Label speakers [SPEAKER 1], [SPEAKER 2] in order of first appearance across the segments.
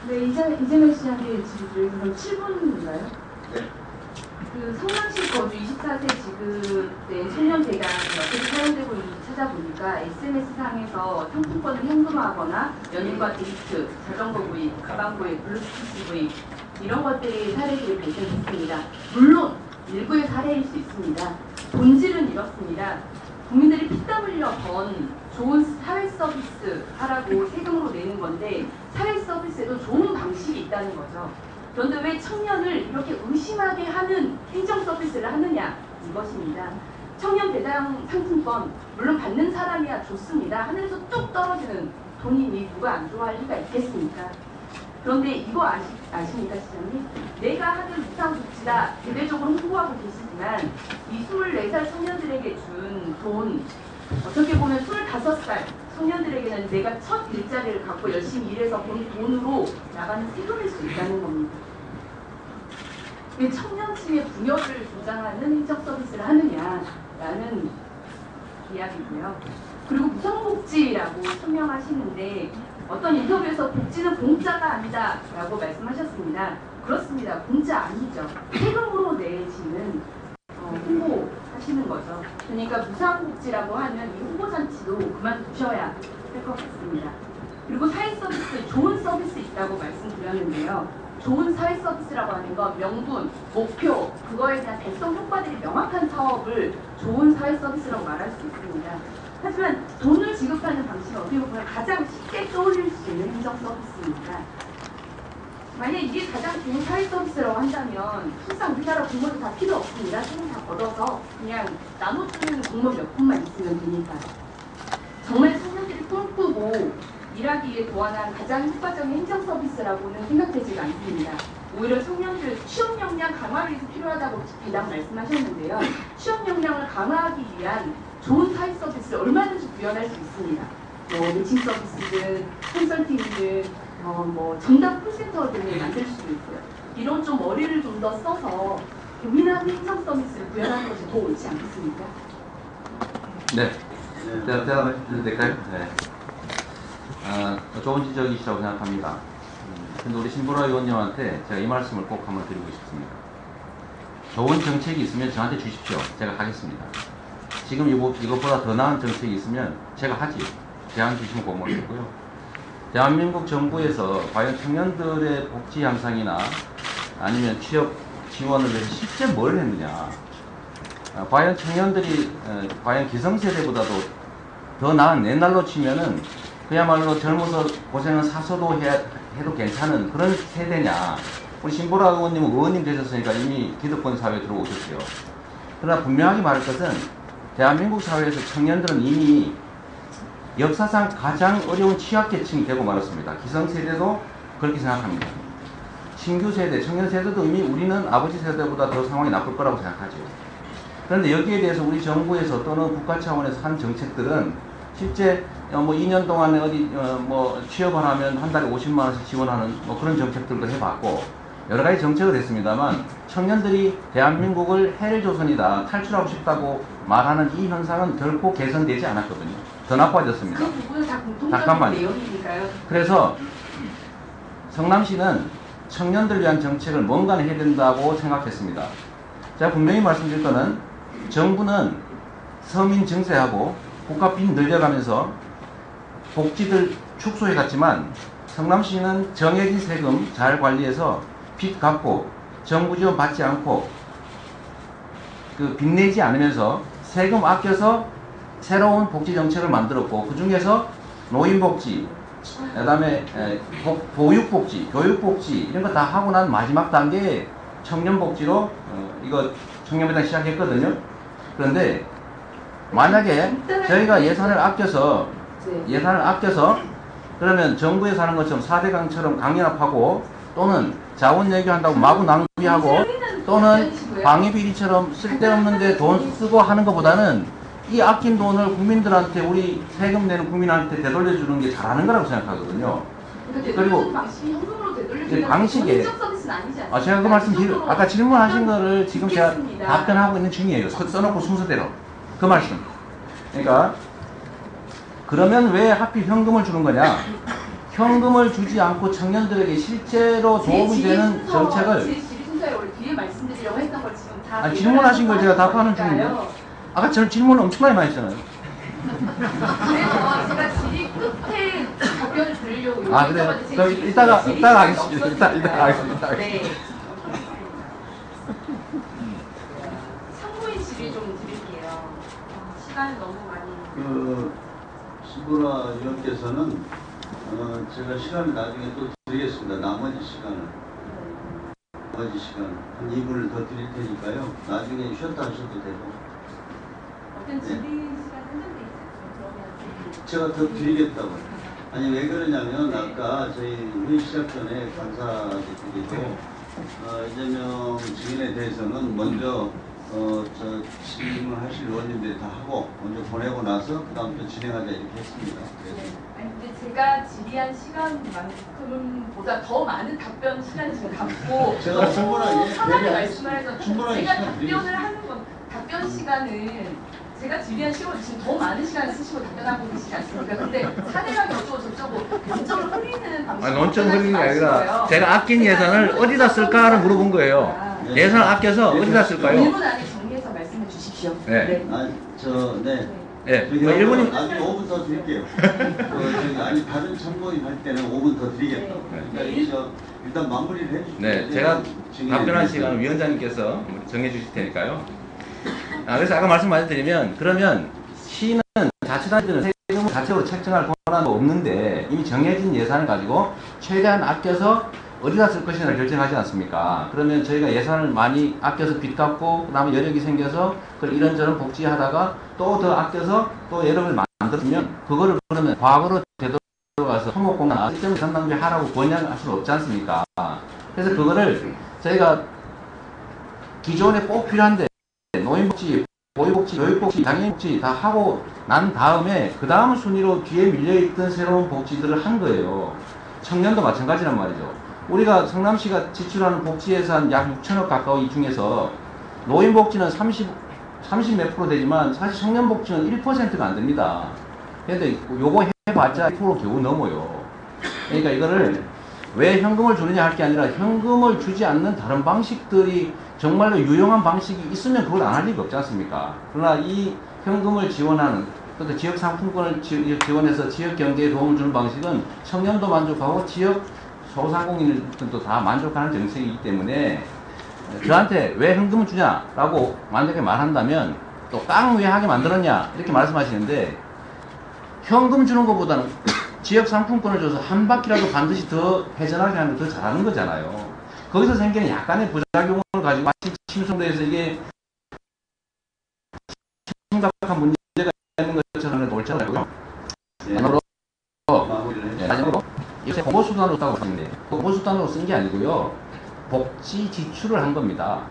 [SPEAKER 1] 네, 이재명 시장의 질의 그럼 7분인가요?
[SPEAKER 2] 네.
[SPEAKER 1] 그 성남시 거주 24세 지급된 청년 대상이 어떻게 사용되고 있는지 찾아보니까 SNS상에서 상품권을 현금화하거나 연인과 데이트, 자전거 구입, 가방 구입, 블루투스 구입 이런 것들이 사례들이 발생했습니다. 물론 일부의 사례일 수 있습니다. 본질은 이렇습니다. 국민들이 피땀 흘려 번 좋은 사회 서비스 하라고 세금으로 내는 건데 사회 서비스에도 좋은 방식이 있다는 거죠. 그런데 왜 청년을 이렇게 의심하게 하는 행정 서비스를 하느냐 이것입니다. 청년 대상 상품권 물론 받는 사람이야 좋습니다. 하늘에서 뚝 떨어지는 돈이니 누가 안 좋아할 리가 있겠습니까? 그런데 이거 아십니까 시장님? 내가 하는 무상복지다 대대적으로 홍보하고 계시지만 이 24살 청년들에게 준 돈 어떻게 보면 25살 청년들에게는 내가 첫 일자리를 갖고 열심히 일해서 번 돈으로 나가는 세금일 수 있다는 겁니다. 왜 청년층의 분열을 조장하는 행정 서비스를 하느냐라는 이야기고요. 그리고 무상복지라고 설명하시는데 어떤 인터뷰에서 복지는 공짜가 아니다 라고 말씀하셨습니다. 그렇습니다. 공짜 아니죠. 세금으로 내지는 홍보하시는 거죠. 그러니까 무상복지라고 하면 이 홍보장치도 그만두셔야 할 것 같습니다. 그리고 사회 서비스, 좋은 서비스 있다고 말씀드렸는데요. 좋은 사회 서비스라고 하는 건 명분, 목표, 그거에 대한 달성 효과들이 명확한 사업을 좋은 사회 서비스라고 말할 수 있습니다. 하지만 돈을 지급하는 방식은 어떻게 보면 가장 쉽게 떠올릴 수 있는 행정 서비스입니다. 만약 이게 가장 좋은 사회 서비스라고 한다면 실상 우리나라 공무원도 다 필요 없습니다. 세금 다 걷어서 그냥 나눠주는 공무원 몇 분만 있으면 되니까요. 정말 청년들이 꿈꾸고 일하기 위해 도안한 가장 효과적인 행정 서비스라고는 생각되지가 않습니다. 오히려 청년들 취업 역량 강화를 위해서 필요하다고 대당 말씀하셨는데요. 취업 역량을 강화하기 위한 좋은 사회 서비스를 얼마든지 구현할 수 있습니다. 매칭 서비스든 컨설팅이든 정답 콜센터 등을 만들 수도 있고요. 이런 좀 머리를 좀 더 써서 고민하는 행정 서비스를 구현하는 것이 더 옳지 않겠습니까?
[SPEAKER 3] 네. 대답해 주셔도 될까요? 네. 좋은 지적이시라고 생각합니다. 근데 우리 신보라 의원님한테 제가 이 말씀을 꼭 한번 드리고 싶습니다. 좋은 정책이 있으면 저한테 주십시오. 제가 하겠습니다. 지금 이것보다 더 나은 정책이 있으면 제가 하지요. 제안 주시면 고맙겠고요. 대한민국 정부에서 과연 청년들의 복지 향상이나 아니면 취업 지원을 위해서 실제 뭘 했느냐. 과연 청년들이 과연 기성세대보다도 더 나은 옛날로 치면은 그야말로 젊어서 고생은 사서도 해도 괜찮은 그런 세대냐. 우리 신보라 의원님은 의원님 되셨으니까 이미 기득권 사회에 들어오셨어요. 그러나 분명하게 말할 것은 대한민국 사회에서 청년들은 이미 역사상 가장 어려운 취약계층이 되고 말았습니다. 기성세대도 그렇게 생각합니다. 신규 세대, 청년 세대도 이미 우리는 아버지 세대보다 더 상황이 나쁠 거라고 생각하죠. 그런데 여기에 대해서 우리 정부에서 또는 국가 차원에서 한 정책들은 실제 2년 동안에 어디 취업을 하면 한 달에 50만 원씩 지원하는 그런 정책들도 해봤고 여러 가지 정책을 했습니다만 청년들이 대한민국을 헬조선이다 탈출하고 싶다고 말하는 이 현상은 결코 개선되지 않았거든요. 더 나빠졌습니다.
[SPEAKER 1] 그 부분은 다 공통적인
[SPEAKER 3] 잠깐만요.
[SPEAKER 1] 내용이니까요.
[SPEAKER 3] 그래서 성남시는 청년들 위한 정책을 뭔가는 해야 된다고 생각했습니다. 제가 분명히 말씀드릴 거는 정부는 서민 증세하고 국가 빚 늘려가면서 복지들 축소해 갔지만 성남시는 정해진 세금 잘 관리해서 빚 갚고 정부 지원 받지 않고 빚내지 않으면서 세금 아껴서 새로운 복지 정책을 만들었고 그 중에서 노인복지, 그 다음에 보육복지, 교육복지 이런 거 다 하고 난 마지막 단계에 청년복지로 이거 청년배당 시작했거든요. 그런데 만약에 저희가 예산을 아껴서 그러면 정부에서 하는 것처럼 4대강처럼 강연합하고 또는 자원 얘기한다고 마구 낭비하고 또는 방위비리처럼 쓸데없는데 돈 쓰고 하는 것보다는 이 아낀 돈을 국민들한테 우리 세금 내는 국민한테 되돌려주는 게 잘하는 거라고 생각하거든요. 그리고 방식에 제가 그 말씀 아까 질문하신 거를 지금 제가 답변하고 있는 중이에요. 써놓고 순서대로 그 말씀. 그러니까 그러면 왜 하필 현금을 주는 거냐? 현금을 주지 않고 청년들에게 실제로 도움이 되는 정책을
[SPEAKER 1] 제 질의 순서에 원래 뒤에 말씀드리려고 했던 걸 지금 다
[SPEAKER 3] 아니, 질문하신 걸 제가 답하는 중인데 아까 저는 질문을 엄청나게 많이 했잖아요.
[SPEAKER 1] 그래서 제가 질의 끝에 답변을 드리려고
[SPEAKER 3] 아, 그래요?
[SPEAKER 1] 요청했던
[SPEAKER 3] 그럼
[SPEAKER 1] 건데
[SPEAKER 3] 이따가
[SPEAKER 1] 질의
[SPEAKER 3] 하겠습니다.
[SPEAKER 1] 시간이
[SPEAKER 3] 이따가 하겠습니다.
[SPEAKER 1] 없었으니까요. 네. 상부인 질의 좀 드릴게요. 시간을 너무 많이.
[SPEAKER 2] 신보라 의원께서는 제가 시간을 나중에 또 드리겠습니다. 나머지 시간 한 2분을 더 드릴 테니까요. 나중에 쉬었다 하셔도 되고.
[SPEAKER 1] 어떤 질의 시간 한정돼 있어요.
[SPEAKER 2] 제가 더 드리겠다고요. 아니 왜 그러냐면 아까 저희 회의 시작 전에 간사들끼리도 이재명 증인에 대해서는 먼저 질문하실 의원님들이 다 하고 먼저 보내고 나서 그 다음부터 진행하자 이렇게 했습니다. 그래서
[SPEAKER 1] 아니 근데 제가 질의한 시간만큼보다 더 많은 답변 시간을 지금 갖고
[SPEAKER 2] 제가 충분하게
[SPEAKER 1] 편하게 말씀을 해서
[SPEAKER 2] 충분하게
[SPEAKER 1] 제가
[SPEAKER 2] 시간
[SPEAKER 1] 답변을
[SPEAKER 2] 드리겠습니다.
[SPEAKER 1] 하는 건 답변 시간은 제가 질의한 시간보다 지금 더 많은 시간을 쓰시고 답변하고 계시지 않습니까? 근데 사대강이 어쩌고 저쩌고 논점을 흐리는 방식으로
[SPEAKER 3] 아니, 논점 흐리는 게 아니라
[SPEAKER 1] 마시고요.
[SPEAKER 3] 제가 아낀 예산을 어디다 쓸까를 물어본 거예요. 예산을 아껴서 어디다 쓸까요?
[SPEAKER 1] 1분 안에 정리해서 말씀해 주십시오.
[SPEAKER 3] 네. 예,
[SPEAKER 2] 저기
[SPEAKER 3] 뭐 일본이
[SPEAKER 2] 나중에 5분 더 드릴게요. 아니 다른 참고인 할 때는 5분 더 드리겠다. 그러니까 일단 마무리를 해주시죠.
[SPEAKER 3] 네, 제가 답변할 시간은 위원장님께서 정해 주실 테니까요. 그래서 아까 말씀 많이 드리면 그러면 시는 자치단체들은 세금을 자체로 책정할 권한도 없는데 이미 정해진 예산을 가지고 최대한 아껴서 어디다 쓸 것이냐를 결정하지 않습니까? 그러면 저희가 예산을 많이 아껴서 빚 갚고 그 다음에 여력이 생겨서 그걸 이런저런 복지하다가 또 더 아껴서 또 여력을 만들면 그거를 그러면 과거로 되돌아가서 토목공단 쓸데없는 예산 낭비하라고 권장할 수는 없지 않습니까? 그래서 그거를 저희가 기존에 꼭 필요한데 노인복지, 보육복지, 교육복지, 장애인복지 다 하고 난 다음에 그 다음 순위로 뒤에 밀려있던 새로운 복지들을 한 거예요. 청년도 마찬가지란 말이죠. 우리가 성남시가 지출하는 복지 예산 약 6천억 가까이 중에서 노인복지는 30 몇 프로 되지만 사실 청년복지는 1%가 안 됩니다. 그런데 요거 해봤자 1% 겨우 넘어요. 그러니까 이거를 왜 현금을 주느냐 할 게 아니라 현금을 주지 않는 다른 방식들이 정말로 유용한 방식이 있으면 그걸 안 할 리가 없지 않습니까? 그러나 이 현금을 지원하는 또 지역 상품권을 지원해서 지역 경제에 도움을 주는 방식은 청년도 만족하고 지역 소상공인들도 다 만족하는 정책이기 때문에 저한테 왜 현금을 주냐라고 만약에 말한다면 또 깡 왜 하게 만들었냐 이렇게 말씀하시는데 현금 주는 것보다는 지역 상품권을 줘서 한 바퀴라도 반드시 더 회전하게 하면 더 잘하는 거잖아요. 거기서 생기는 약간의 부작용을 가지고 마치 침송도에서 이게 심각한 문제가 있는 것처럼 옳지 않고요. 마지막으로 요새 홍보수단으로 썼다고 하는데 홍보수단으로 쓴 게 아니고요. 복지 지출을 한 겁니다.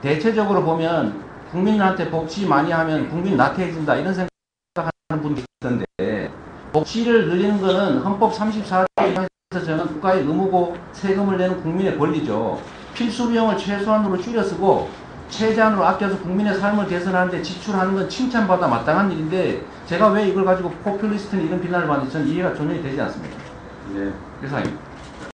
[SPEAKER 3] 대체적으로 보면 국민한테 복지 많이 하면 국민 나태해진다 이런 생각하는 분들이 있던데 복지를 늘리는 것은 헌법 34조에서 저는 국가의 의무고 세금을 내는 국민의 권리죠. 필수 비용을 최소한으로 줄여 쓰고 최대한으로 아껴서 국민의 삶을 개선하는데 지출하는 건 칭찬받아 마땅한 일인데 제가 왜 이걸 가지고 포퓰리스트는 이런 비난을 받는지 저는 이해가 전혀 되지 않습니다.
[SPEAKER 2] 네.
[SPEAKER 3] 이상입니다.